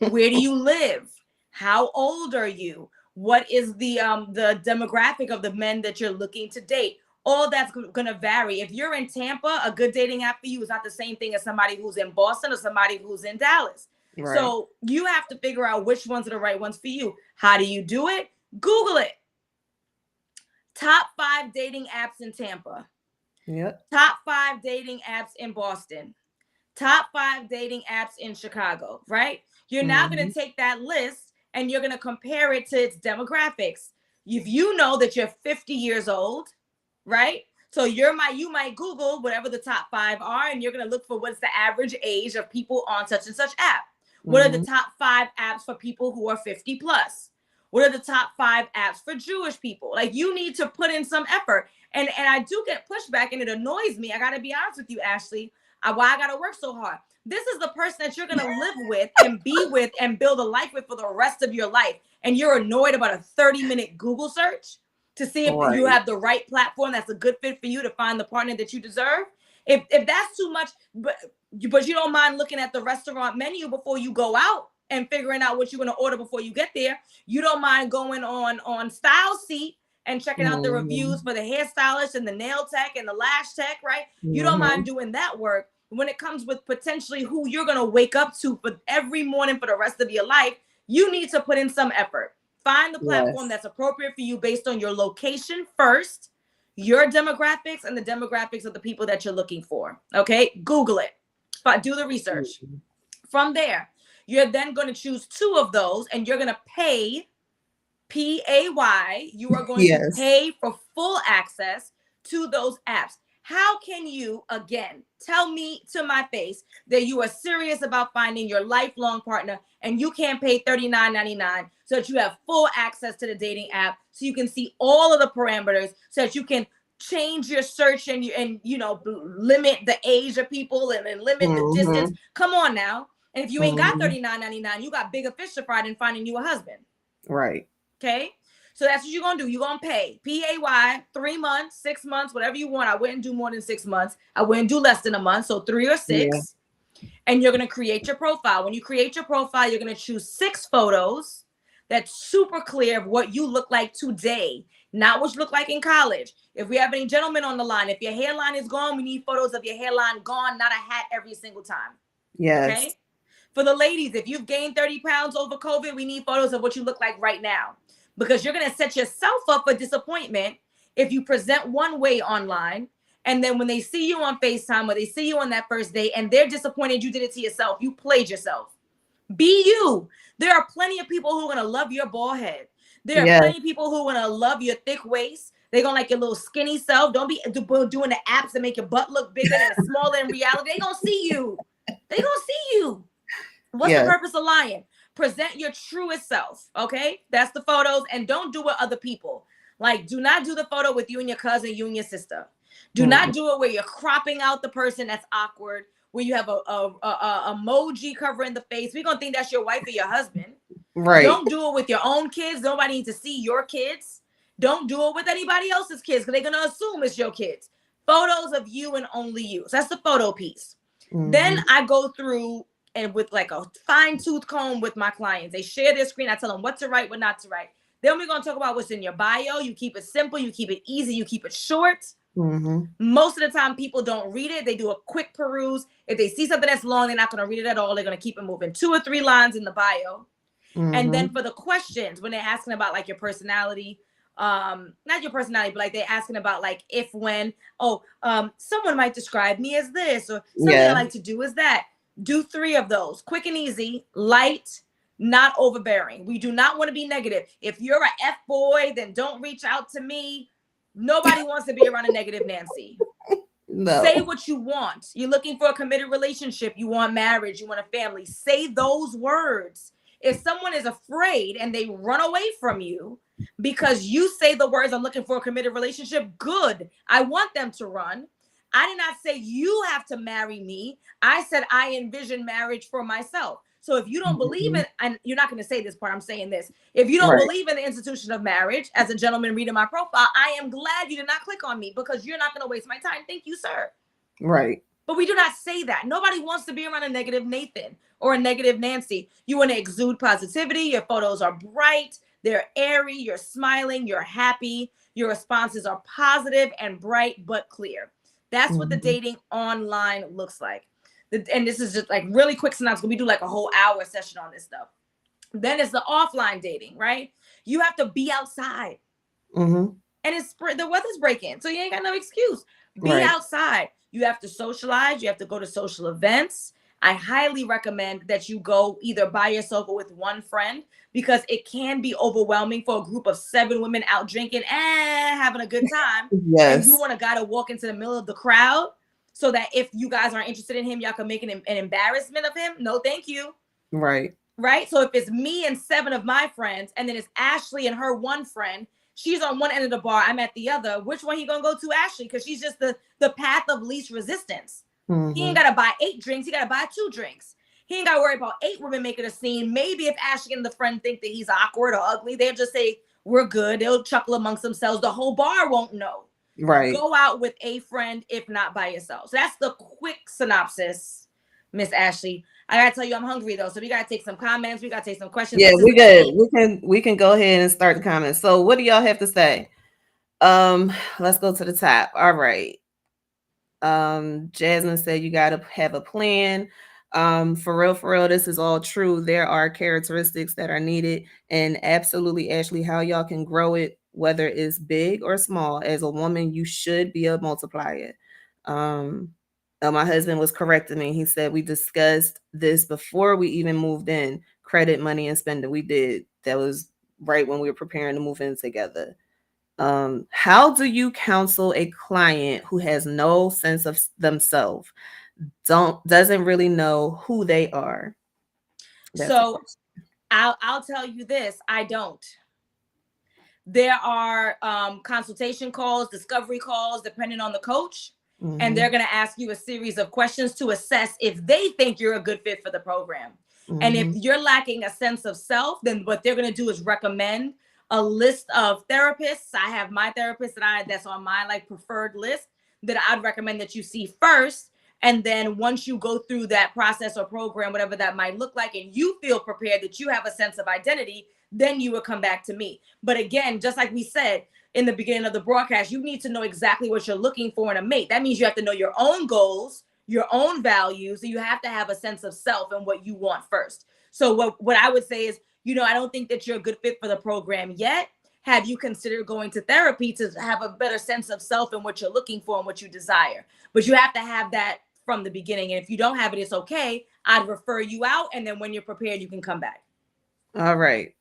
Where do you live? How old are you? What is the demographic of the men that you're looking to date? All that's going to vary. If you're in Tampa, a good dating app for you is not the same thing as somebody who's in Boston or somebody who's in Dallas. Right. So you have to figure out which ones are the right ones for you. How do you do it? Google it. Top 5 dating apps in Tampa. Yep. Top 5 dating apps in Boston. Top 5 dating apps in Chicago, right? You're now going to take that list and you're going to compare it to its demographics. If you know that you're 50 years old, right? So you might Google whatever the top 5 are, and you're going to look for what's the average age of people on such and such app. What are the top 5 apps for people who are 50 plus? What are the top 5 apps for Jewish people? Like, you need to put in some effort. And I do get pushback, and it annoys me. I got to be honest with you, Ashley. Why I got to work so hard. This is the person that you're going to live with and be with and build a life with for the rest of your life. And you're annoyed about a 30-minute Google search to see if you have the right platform that's a good fit for you to find the partner that you deserve. If that's too much, but you don't mind looking at the restaurant menu before you go out and figuring out what you're going to order before you get there. You don't mind going on Style Seat and checking out the reviews for the hairstylist and the nail tech and the lash tech, right? You don't mind doing that work. When it comes with potentially who you're going to wake up to for every morning for the rest of your life, you need to put in some effort. Find the platform that's appropriate for you based on your location first, your demographics, and the demographics of the people that you're looking for. Okay, Google it, but do the research. From there, you're then going to choose 2 of those, and you're going to pay, PAY. You are going to pay for full access to those apps. How can you, again, tell me to my face that you are serious about finding your lifelong partner and you can't pay $39.99 so that you have full access to the dating app, so you can see all of the parameters, so that you can change your search and limit the age of people and limit the distance? Come on now. And if you ain't got $39.99, you got bigger fish to fry than finding you a husband. Right. Okay. So that's what you're going to do. You're going to pay PAY 3 months, 6 months, whatever you want. I wouldn't do more than 6 months. I wouldn't do less than a month. So 3 or 6. Yeah. And you're going to create your profile. When you create your profile, you're going to choose 6 photos that's super clear of what you look like today, not what you look like in college. If we have any gentlemen on the line, if your hairline is gone, we need photos of your hairline gone, not a hat every single time. Yes. Okay. For the ladies, if you've gained 30 pounds over COVID, we need photos of what you look like right now. Because you're going to set yourself up for disappointment if you present one way online, and then when they see you on FaceTime or they see you on that first date and they're disappointed you did it to yourself, you played yourself. Be you. There are plenty of people who are going to love your bald head. There are plenty of people who are going to love your thick waist. They're going to like your little skinny self. Don't be doing the apps that make your butt look bigger and smaller in reality. They're going to see you. They're going to see you. What's the purpose of lying? Present your truest self, okay? That's the photos, and don't do it other people. Like, do not do the photo with you and your cousin, you and your sister. Do not do it where you're cropping out the person. That's awkward. Where you have a emoji covering the face. We're going to think that's your wife or your husband. Right. Don't do it with your own kids. Nobody needs to see your kids. Don't do it with anybody else's kids, because they're going to assume it's your kids. Photos of you and only you. So that's the photo piece. Then I go through and with like a fine-tooth comb with my clients. They share their screen. I tell them what to write, what not to write. Then we're going to talk about what's in your bio. You keep it simple. You keep it easy. You keep it short. Mhm. Most of the time, people don't read it. They do a quick peruse. If they see something that's long, they're not going to read it at all. They're going to keep it moving. 2 or 3 lines in the bio. And then Mhm. for the questions, when they're asking about like your personality, not your personality, but like they're asking about like if, when, someone might describe me as this, or something I Yeah. like to do is that. Do 3 of those, quick and easy, light, not overbearing. We do not want to be negative. If you're a F boy, then don't reach out to me. Nobody wants to be around a negative Nancy. Say No. what you want. You're looking for a committed relationship. You want marriage. You want a family. Say those words. If someone is afraid and they run away from you because you say the words, I'm looking for a committed relationship, good. I want them to run. I did not say you have to marry me. I said I envision marriage for myself. So if you don't believe Mhm. in, and you're not going to say this part, I'm saying this. If you don't Right. believe in the institution of marriage, as a gentleman reading my profile, I am glad you did not click on me because you're not going to waste my time. Thank you, sir. Right. But we do not say that. Nobody wants to be around a negative Nathan or a negative Nancy. You want to exude positivity. Your photos are bright, they're airy, you're smiling, you're happy. Your responses are positive and bright but clear. That's what the Mhm. dating online looks like. And this is just like really quick synopsis. We do like a whole hour session on this stuff. Then it's the offline dating, right? You have to be outside. Mhm. And it's the weather's breaking, so you ain't got no excuse. Be Right. outside. You have to socialize. You have to go to social events. I highly recommend that you go either by yourself or with one friend because it can be overwhelming for a group of 7 women out drinking and having a good time. And you Yes. want a guy to walk into the middle of the crowd so that if you guys aren't interested in him, y'all can make an embarrassment of him. No, thank you. Right. Right? So if it's me and 7 of my friends, and then it's Ashley and her one friend, she's on one end of the bar, I'm at the other. Which one he gonna go to? Ashley, because she's just the path of least resistance. He ain't Mhm. gotta buy 8 drinks, he gotta buy 2 drinks. He ain't gotta worry about 8 women making a scene. Maybe if Ashley and the friend think that he's awkward or ugly, they'll just say, we're good. They'll chuckle amongst themselves. The whole bar won't know. Right. Go out with a friend, if not by yourself. So that's the quick synopsis, Miss Ashley. I gotta tell you, I'm hungry though. So we gotta take some comments. We gotta take some questions. Yeah, This is we good. late. We can go ahead and start the comments. So what do y'all have to say? Let's go to the top. All right. Jasmine said you got to have a plan. For real, this is all true. There are characteristics that are needed, and absolutely, Ashley, how y'all can grow it, whether it's big or small. As a woman, you should be a multiplier. Um, my husband was correcting me. He said we discussed this before we even moved in. Credit, money, and spending. We did. That was right when we were preparing to move in together. How do you counsel a client who has no sense of themselves, doesn't really know who they are? That's a So question. I'll tell you this. I don't. There are consultation calls, discovery calls, depending on the coach. And they're Mhm. going to ask you a series of questions to assess if they think you're a good fit for the program. And if Mhm. you're lacking a sense of self, then what they're going to do is recommend a list of therapists. I have my therapist that's on my like preferred list that I'd recommend that you see first. And then once you go through that process or program, whatever that might look like, and you feel prepared that you have a sense of identity, then you would come back to me. But again, just like we said in the beginning of the broadcast, you need to know exactly what you're looking for in a mate. That means you have to know your own goals, your own values. So you have to have a sense of self and what you want first. So what I would say is, I don't think that you're a good fit for the program yet. Have you considered going to therapy to have a better sense of self and what you're looking for and what you desire? But you have to have that from the beginning. And if you don't have it, it's okay. I'd refer you out. And then when you're prepared, you can come back. All right.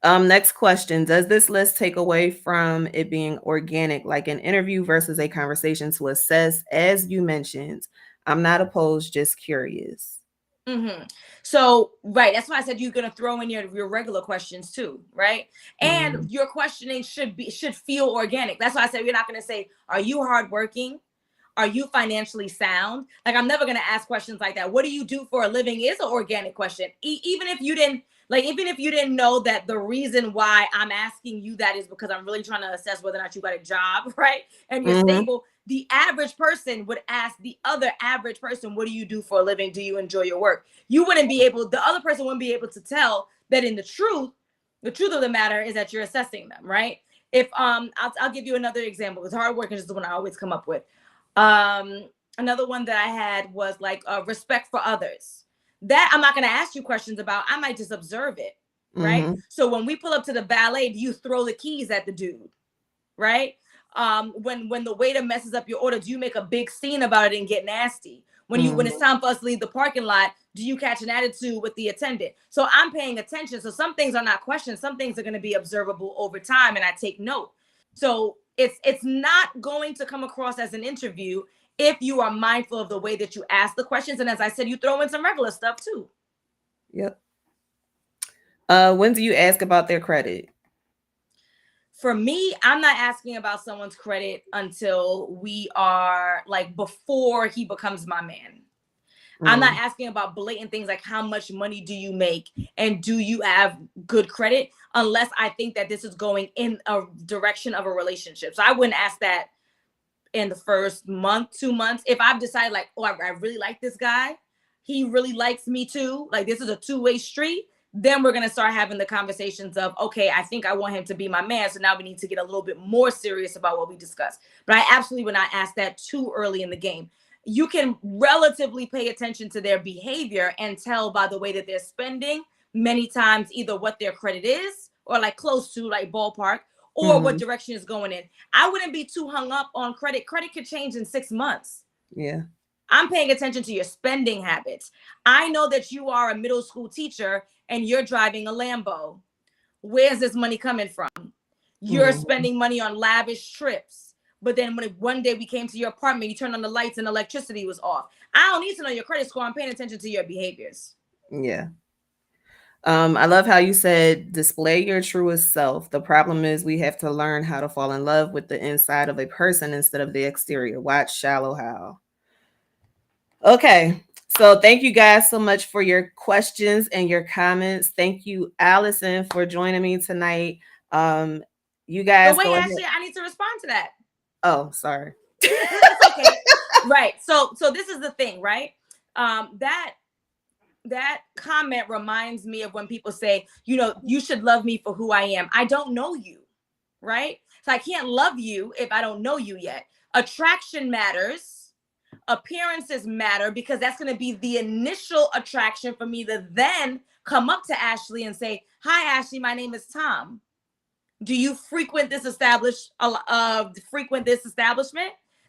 Next question. Does this list take away from it being organic, like an interview versus a conversation to assess, as you mentioned? I'm not opposed, just curious. Mm-hmm. So, right. That's why I said you're going to throw in your regular questions too, right? And Mhm. your questioning should feel organic. That's why I said we're not going to say, are you hardworking? Are you financially sound? Like, I'm never going to ask questions like that. What do you do for a living is an organic question. Even if you didn't know that the reason why I'm asking you that is because I'm really trying to assess whether or not you got a job, right? And you're Mhm. stable. The average person would ask the other average person, what do you do for a living? Do you enjoy your work? The other person wouldn't be able to tell that in the truth of the matter is that you're assessing them, right? If I'll give you another example, because hard working is the one I always come up with. Another one that I had was like respect for others. That I'm not going to ask you questions about. I might just observe it, right? Mm-hmm. So when we pull up to the ballet, do you throw the keys at the dude, right? When the waiter messes up your order, do you make a big scene about it and get nasty? When it's time for us to leave the parking lot, do you catch an attitude with the attendant? So I'm paying attention. So some things are not questions. Some things are going to be observable over time, and I take note. So it's not going to come across as an interview if you are mindful of the way that you ask the questions. And as I said, you throw in some regular stuff too. Yep. When do you ask about their credit? For me, I'm not asking about someone's credit until we are like before he becomes my man. I'm not asking about blatant things like how much money do you make and do you have good credit, unless I think that this is going in a direction of a relationship. So I wouldn't ask that in the first month, 2 months. If I've decided like, oh, I really like this guy, he really likes me too, like this is a two-way street, then we're going to start having the conversations of, okay, I think I want him to be my man. So now we need to get a little bit more serious about what we discuss. But I absolutely would not ask that too early in the game. You can relatively pay attention to their behavior and tell by the way that they're spending many times either what their credit is or like close to like ballpark or what direction is going in. I wouldn't be too hung up on credit. Credit could change in 6 months. Yeah. I'm paying attention to your spending habits. I know that you are a middle school teacher and you're driving a Lambo. Where's this money coming from? You're spending money on lavish trips. But then when one day we came to your apartment, you turned on the lights and electricity was off. I don't need to know your credit score. I'm paying attention to your behaviors. Yeah. I love how you said display your truest self. The problem is we have to learn how to fall in love with the inside of a person instead of the exterior. Watch Shallow Hal. Okay. So thank you guys so much for your questions and your comments. Thank you, Allison, for joining me tonight. You guys. But wait, actually, I need to respond to that. Oh, sorry. It's okay. Right. So this is the thing, right? That comment reminds me of when people say, you know, you should love me for who I am. I don't know you, right? So I can't love you if I don't know you yet. Attraction matters. Appearances matter because that's going to be the initial attraction for me to then come up to Ashley and say, hi, Ashley, my name is Tom. Do you frequent this establishment?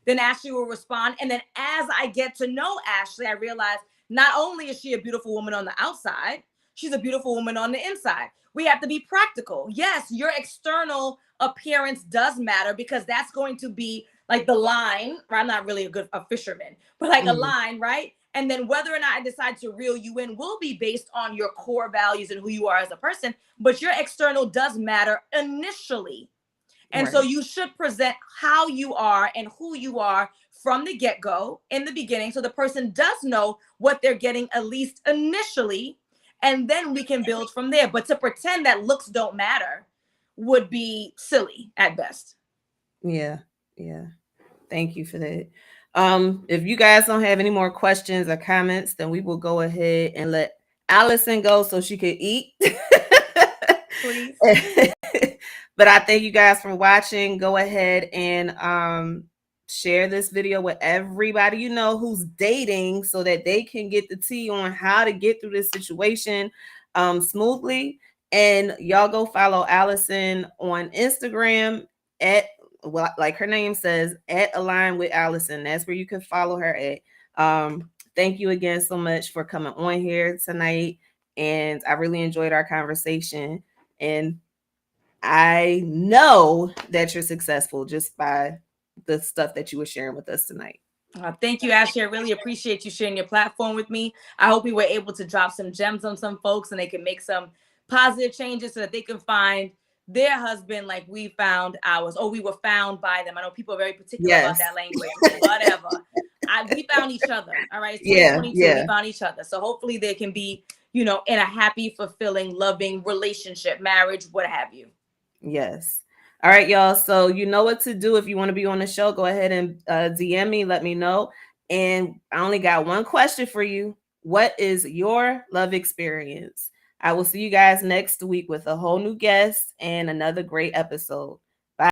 Then Ashley will respond. And then as I get to know Ashley, I realize not only is she a beautiful woman on the outside, she's a beautiful woman on the inside. We have to be practical. Yes, your external appearance does matter because that's going to be like the line. I'm not really a fisherman, but like a line, right? And then whether or not I decide to reel you in will be based on your core values and who you are as a person. But your external does matter initially. And so you should present how you are and who you are from the get-go in the beginning. So the person does know what they're getting, at least initially, and then we can build from there. But to pretend that looks don't matter would be silly at best. Yeah. Yeah. Thank you for that. If you guys don't have any more questions or comments, then we will go ahead and let Allison go so she can eat. Please. But I thank you guys for watching. Go ahead and share this video with everybody you know who's dating so that they can get the tea on how to get through this situation smoothly. And y'all go follow Allison on Instagram at, well, like her name says, at Align with Allison. That's where you can follow her at. Thank you again so much for coming on here tonight. And I really enjoyed our conversation. And I know that you're successful just by the stuff that you were sharing with us tonight. Thank you, Ashley. I really appreciate you sharing your platform with me. I hope we were able to drop some gems on some folks and they can make some positive changes so that they can find their husband like we found ours, or we were found by them. I know people are very particular about that language. Whatever. We found each other. All right. It's 2022. We found each other. So hopefully they can be, you know, in a happy, fulfilling, loving relationship, marriage, what have you. Yes. All right, y'all. So you know what to do. If you want to be on the show, go ahead and DM me. Let me know. And I only got one question for you. What is your love experience? I will see you guys next week with a whole new guest and another great episode.